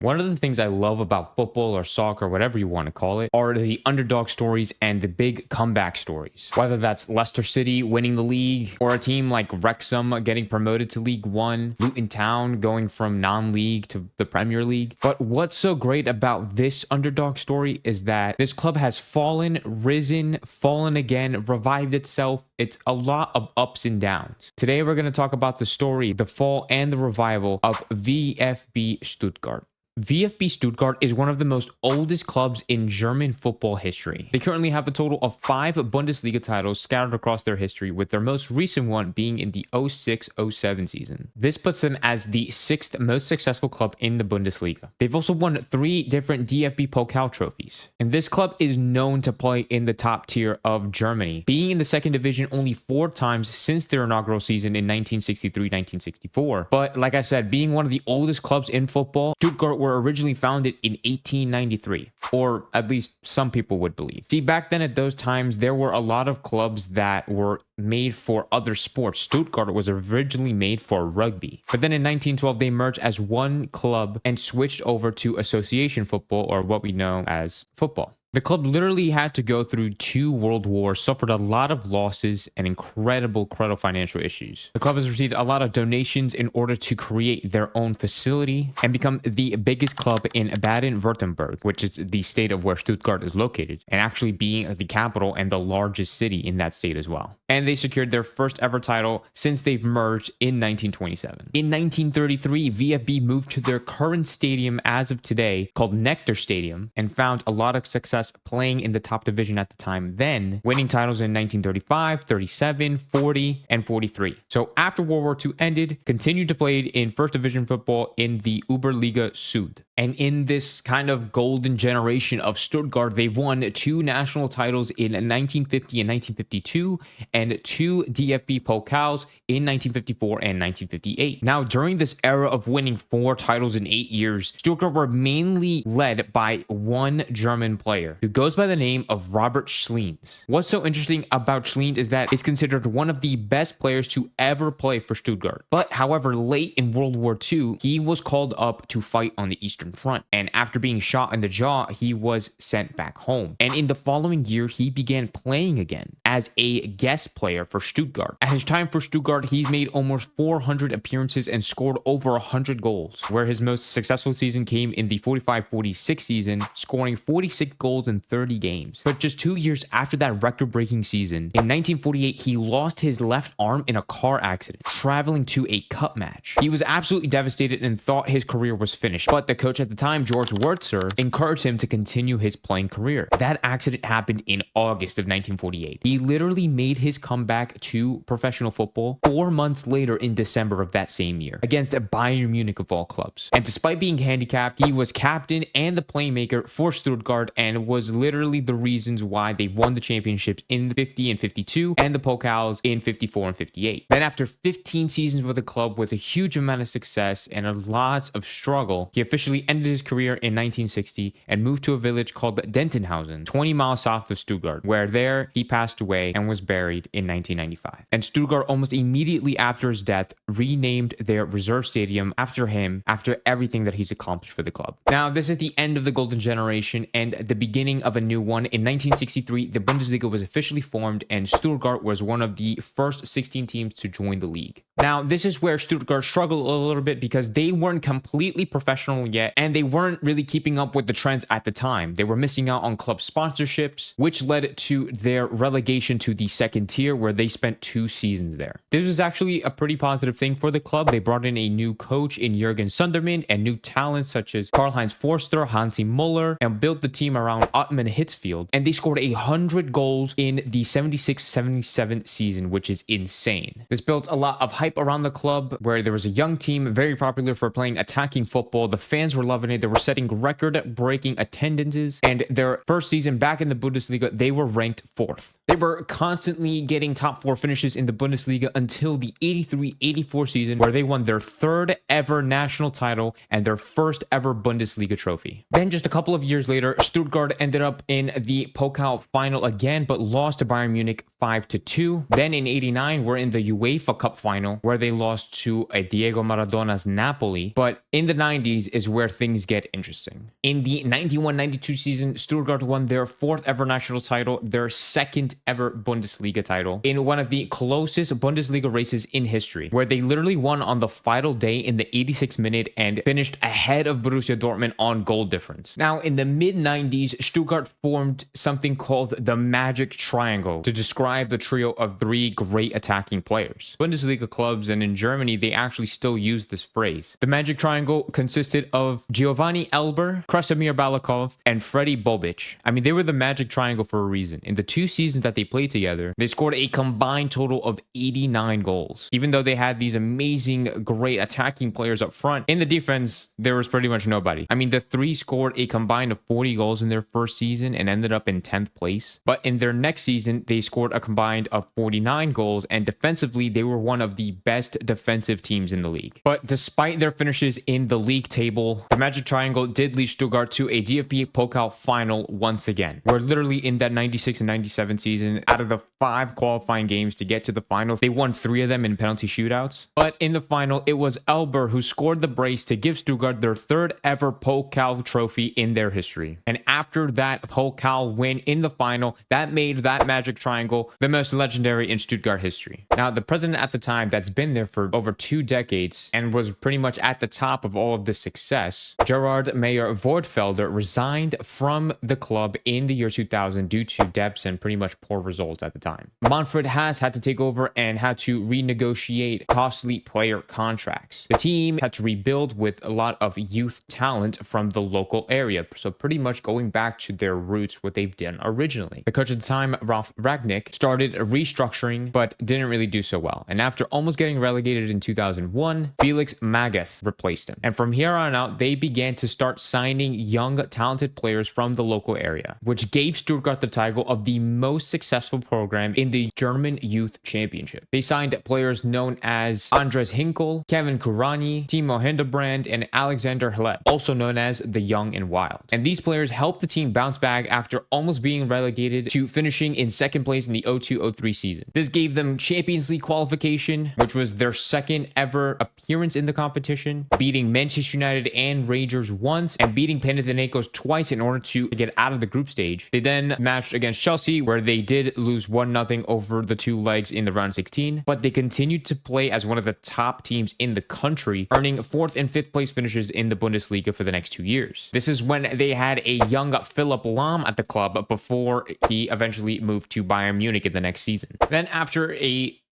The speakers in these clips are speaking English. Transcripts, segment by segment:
One of the things I love about football or soccer, whatever you want to call it, are the underdog stories and the big comeback stories. Whether that's Leicester City winning the league, or a team like Wrexham getting promoted to League One, Luton Town going from non-league to the Premier League. But what's so great about this underdog story is that this club has fallen, risen, fallen again, revived itself. It's a lot of ups and downs. Today we're going to talk about the story, the fall, and the revival of VfB Stuttgart. VfB Stuttgart is one of the most oldest clubs in German football history. They currently have a total of 5 Bundesliga titles scattered across their history, with their most recent one being in the 06-07 season. This puts them as the 6th most successful club in the Bundesliga. They've also won 3 different DFB Pokal trophies. And this club is known to play in the top tier of Germany, being in the 2nd division only 4 times since their inaugural season in 1963-1964. But like I said, being one of the oldest clubs in football, Stuttgart were originally founded in 1893, or at least some people would believe. See, back then at those times, there were a lot of clubs that were made for other sports. Stuttgart was originally made for rugby. But then in 1912, they merged as one club and switched over to association football, or what we know as football. The club literally had to go through 2 world wars, suffered a lot of losses, and incredible financial issues. The club has received a lot of donations in order to create their own facility and become the biggest club in Baden-Württemberg, which is the state of where Stuttgart is located, and actually being the capital and the largest city in that state as well. And they secured their first ever title since they've merged in 1927. In 1933, VfB moved to their current stadium as of today, called Nectar Stadium, and found a lot of success playing in the top division at the time, then winning titles in 1935, 37, 40, and 43. So after World War II ended, continued to play in first division football in the Oberliga Süd. And in this kind of golden generation of Stuttgart, they won 2 national titles in 1950 and 1952, and 2 DFB Pokals in 1954 and 1958. Now, during this era of winning 4 titles in 8 years, Stuttgart were mainly led by one German player who goes by the name of Robert Schlienz. What's so interesting about Schlienz is that he's considered one of the best players to ever play for Stuttgart. But however, late in World War II, he was called up to fight on the Eastern Front, and after being shot in the jaw, he was sent back home. And in the following year, he began playing again as a guest player for Stuttgart. At his time for Stuttgart, he's made almost 400 appearances and scored over 100 goals, where his most successful season came in the 45-46 season, scoring 46 goals in 30 games. But just 2 years after that record-breaking season, in 1948, he lost his left arm in a car accident, traveling to a cup match. He was absolutely devastated and thought his career was finished, but the coach at the time, George Wurzer, encouraged him to continue his playing career. That accident happened in August of 1948. He literally made his comeback to professional football 4 months later in December of that same year against Bayern Munich of all clubs. And despite being handicapped, he was captain and the playmaker for Stuttgart, and was literally the reasons why they won the championships in 50 and 52 and the Pokals in 54 and 58. Then after 15 seasons with the club with a huge amount of success and a lots of struggle, he officially ended his career in 1960 and moved to a village called Dentenhausen, 20 miles south of Stuttgart, where there he passed away and was buried in 1995. And Stuttgart, almost immediately after his death, renamed their reserve stadium after him, after everything that he's accomplished for the club. Now, this is the end of the golden generation and the beginning of a new one. In 1963, the Bundesliga was officially formed, and Stuttgart was one of the first 16 teams to join the league. Now, this is where Stuttgart struggled a little bit because they weren't completely professional yet, and they weren't really keeping up with the trends at the time. They were missing out on club sponsorships, which led to their relegation to the 2nd tier, where they spent 2 seasons there. This was actually a pretty positive thing for the club. They brought in a new coach in Jürgen Sundermann and new talents such as Karl-Heinz Forster, Hansi Müller, and built the team around Ottmann Hitzfeld. And they scored 100 goals in the 76-77 season, which is insane. This built a lot of hype around the club, where there was a young team very popular for playing attacking football. The fans were loving it. They were setting record-breaking attendances, and their first season back in the Bundesliga, they were ranked 4th. They were constantly getting top 4 finishes in the Bundesliga until the 83-84 season, where they won their 3rd ever national title and their 1st ever Bundesliga trophy. Then just a couple of years later, Stuttgart ended up in the Pokal final again, but lost to Bayern Munich 5-2. Then in 89, we're in the UEFA Cup final, where they lost to a Diego Maradona's Napoli. But in the 90s is where things get interesting. In the 91-92 season, Stuttgart won their 4th ever national title, their 2nd ever Bundesliga title, in one of the closest Bundesliga races in history, where they literally won on the final day in the 86th minute and finished ahead of Borussia Dortmund on goal difference. Now, in the mid-90s, Stuttgart formed something called the Magic Triangle to describe the trio of 3 great attacking players. Bundesliga clubs and in Germany, they actually still use this phrase. The Magic Triangle consisted of Giovanni Elber, Krasimir Balakov, and Freddy Bobic. I mean, they were the Magic Triangle for a reason. In the 2 seasons that they played together, they scored a combined total of 89 goals. Even though they had these amazing, great attacking players up front, in the defense, there was pretty much nobody. I mean, the 3 scored a combined of 40 goals in their first season and ended up in 10th place. But in their next season, they scored a combined of 49 goals, and defensively, they were one of the best defensive teams in the league. But despite their finishes in the league table, the Magic Triangle did lead Stuttgart to a DFB Pokal final once again, where literally in that 96 and 97 season, out of the 5 qualifying games to get to the final, they won 3 of them in penalty shootouts. But in the final, it was Elber who scored the brace to give Stuttgart their 3rd ever Pokal trophy in their history. And after that Pokal win in the final, that made that Magic Triangle the most legendary in Stuttgart history. Now, the president at the time that's been there for over 2 decades and was pretty much at the top of all of this success, Gerhard Meyer Wortfelder, resigned from the club in the year 2000 due to debts and pretty much poor results at the time. Manfred Haas had to take over and had to renegotiate costly player contracts. The team had to rebuild with a lot of youth talent from the local area, so pretty much going back to their roots, what they've done originally. The coach at the time, Ralf Rangnick, started restructuring, but didn't really do so well. And after almost getting relegated in 2001, Felix Magath replaced him. And from here on out, they began to start signing young, talented players from the local area, which gave Stuttgart the title of the most successful program in the German Youth Championship. They signed players known as Andres Hinkel, Kevin Kurani, Timo Hildebrand, and Alexander Hleb, also known as the Young and Wild. And these players helped the team bounce back after almost being relegated to finishing in 2nd place in the 02-03 season. This gave them Champions League qualification, which was their 2nd ever appearance in the competition, beating Manchester United and Rangers once, and beating Panathinaikos twice in order to get out of the group stage. They then matched against Chelsea, where they did lose 1-0 over the 2 legs in the round 16, but they continued to play as one of the top teams in the country, earning 4th and 5th place finishes in the Bundesliga for the next 2 years. This is when they had a young Philipp Lahm at the club before he eventually moved to Bayern Munich in the next season. Then after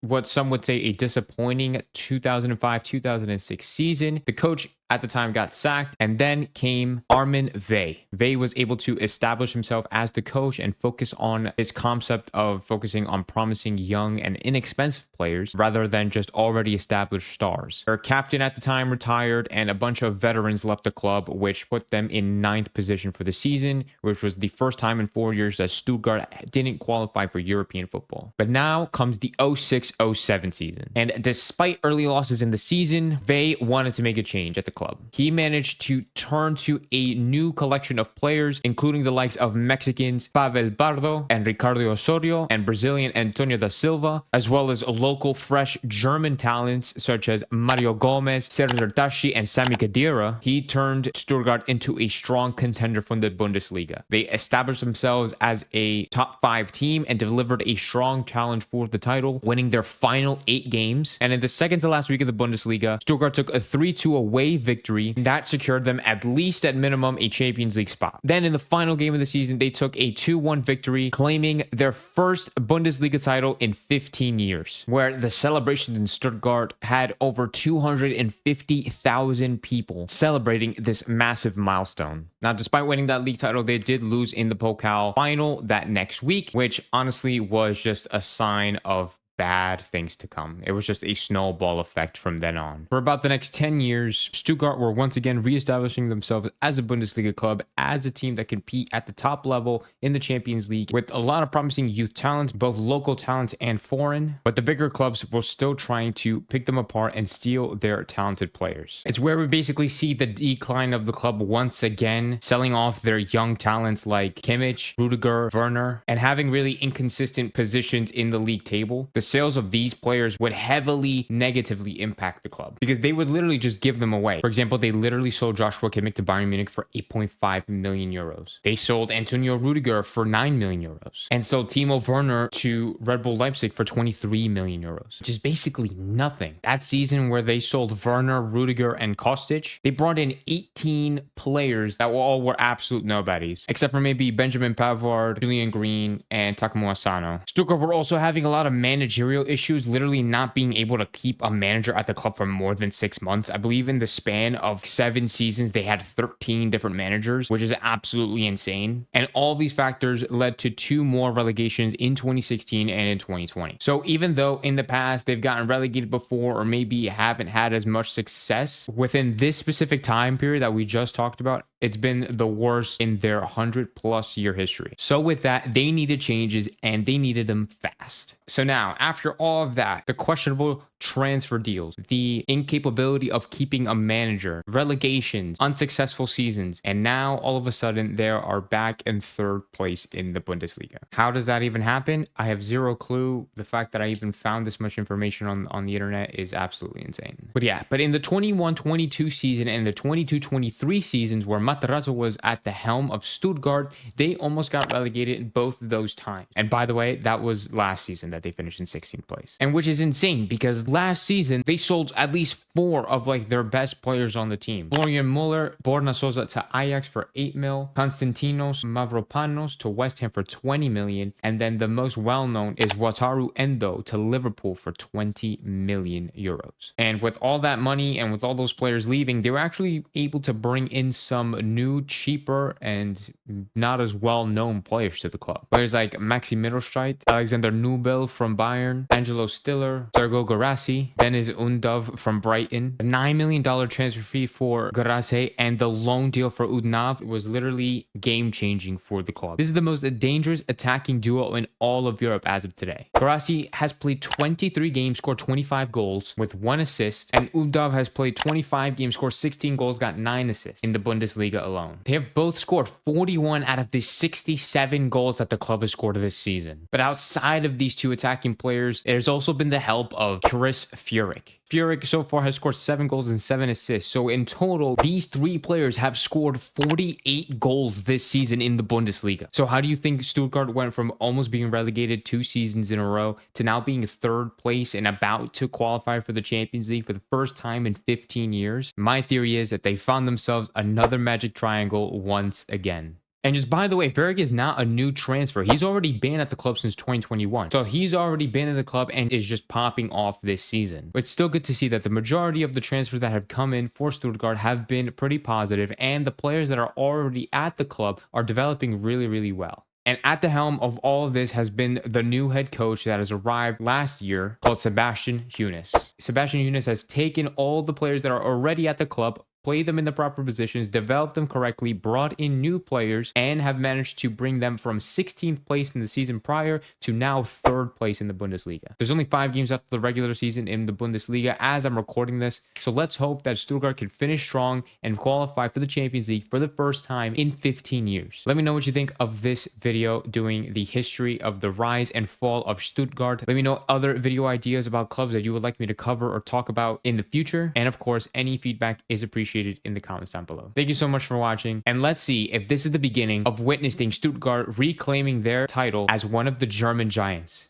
what some would say a disappointing 2005-2006 season, the coach at the time got sacked, and then came Armin Vey. Vey was able to establish himself as the coach and focus on his concept of focusing on promising young and inexpensive players rather than just already established stars. Their captain at the time retired, and a bunch of veterans left the club, which put them in 9th position for the season, which was the first time in 4 years that Stuttgart didn't qualify for European football. But now comes the 06-07 season, and despite early losses in the season, Vey wanted to make a change at the club. He managed to turn to a new collection of players, including the likes of Mexicans Pavel Pardo and Ricardo Osorio, and Brazilian Antonio da Silva, as well as local fresh German talents such as Mario Gomez, Serdar Tashi, and Sami Khedira. He turned Stuttgart into a strong contender from the Bundesliga. They established themselves as a top 5 team and delivered a strong challenge for the title, winning their final 8 games. And in the second to last week of the Bundesliga, Stuttgart took a 3-2 away victory, and that secured them at least at minimum a Champions League spot. Then in the final game of the season, they took a 2-1 victory, claiming their first Bundesliga title in 15 years, where the celebrations in Stuttgart had over 250,000 people celebrating this massive milestone. Now, despite winning that league title, they did lose in the Pokal final that next week, which honestly was just a sign of bad things to come. It was just a snowball effect from then on. For about the next 10 years, Stuttgart were once again reestablishing themselves as a Bundesliga club, as a team that compete at the top level in the Champions League with a lot of promising youth talents, both local talents and foreign. But the bigger clubs were still trying to pick them apart and steal their talented players. It's where we basically see the decline of the club once again, selling off their young talents like Kimmich, Rudiger, Werner, and having really inconsistent positions in the league table. The sales of these players would heavily negatively impact the club because they would literally just give them away. For example, they literally sold Joshua Kimmich to Bayern Munich for 8.5 million euros. They sold Antonio Rudiger for 9 million euros and sold Timo Werner to Red Bull Leipzig for 23 million euros, which is basically nothing. That season where they sold Werner, Rudiger, and Kostic, they brought in 18 players that all were absolute nobodies, except for maybe Benjamin Pavard, Julian Green, and Takamo Asano. Stuttgart were also having a lot of managerial issues, literally not being able to keep a manager at the club for more than 6 months. I believe in the span of 7 seasons, they had 13 different managers, which is absolutely insane. And all these factors led to 2 more relegations in 2016 and in 2020. So even though in the past they've gotten relegated before or maybe haven't had as much success within this specific time period that we just talked about, it's been the worst in their 100+ year history. So with that, they needed changes and they needed them fast. So now, after all of that, the questionable transfer deals, the incapability of keeping a manager, relegations, unsuccessful seasons, and now all of a sudden they are back in 3rd place in the Bundesliga. How does that even happen? I have zero clue. The fact that I even found this much information on the internet is absolutely insane. But in the 21-22 season and the 22-23 seasons where Materazzo was at the helm of Stuttgart, they almost got relegated both of those times. And by the way, that was last season that they finished in 16th place. And which is insane because last season they sold at least 4 of like their best players on the team. Florian Muller, Borna Sosa to Ajax for 8 mil, Konstantinos Mavropanos to West Ham for 20 million, and then the most well-known is Wataru Endo to Liverpool for 20 million euros. And with all that money and with all those players leaving, they were actually able to bring in some new, cheaper, and not as well-known players to the club. Players like Maxi Mittelstreit, Alexander Nubel from Bayern, Angelo Stiller, Sergo Garassi, Dennis Undov from Brighton. The $9 million transfer fee for Garassi and the loan deal for Udnav was literally game-changing for the club. This is the most dangerous attacking duo in all of Europe as of today. Garassi has played 23 games, scored 25 goals with 1 assist, and Undov has played 25 games, scored 16 goals, got 9 assists in the Bundesliga alone. They have both scored 41 out of the 67 goals that the club has scored this season. But outside of these 2 attacking players, there's also been the help of Chris Furyk. Furyk so far has scored 7 goals and 7 assists. So in total, these 3 players have scored 48 goals this season in the Bundesliga. So how do you think Stuttgart went from almost being relegated 2 seasons in a row to now being 3rd place and about to qualify for the Champions League for the first time in 15 years? My theory is that they found themselves another magic triangle once again. And just by the way, Furyk is not a new transfer. He's already been at the club since 2021. So he's already been in the club and is just popping off this season. But it's still good to see that the majority of the transfers that have come in for Stuttgart have been pretty positive, and the players that are already at the club are developing really, really well. And at the helm of all of this has been the new head coach that has arrived last year called Sebastian Hoeneß. Sebastian Hoeneß has taken all the players that are already at the club, played them in the proper positions, developed them correctly, brought in new players, and have managed to bring them from 16th place in the season prior to now 3rd place in the Bundesliga. There's only 5 games after the regular season in the Bundesliga as I'm recording this, so let's hope that Stuttgart can finish strong and qualify for the Champions League for the first time in 15 years. Let me know what you think of this video doing the history of the rise and fall of Stuttgart. Let me know other video ideas about clubs that you would like me to cover or talk about in the future, and of course, any feedback is appreciated in the comments down below. Thank you so much for watching, and let's see if this is the beginning of witnessing Stuttgart reclaiming their title as one of the German giants.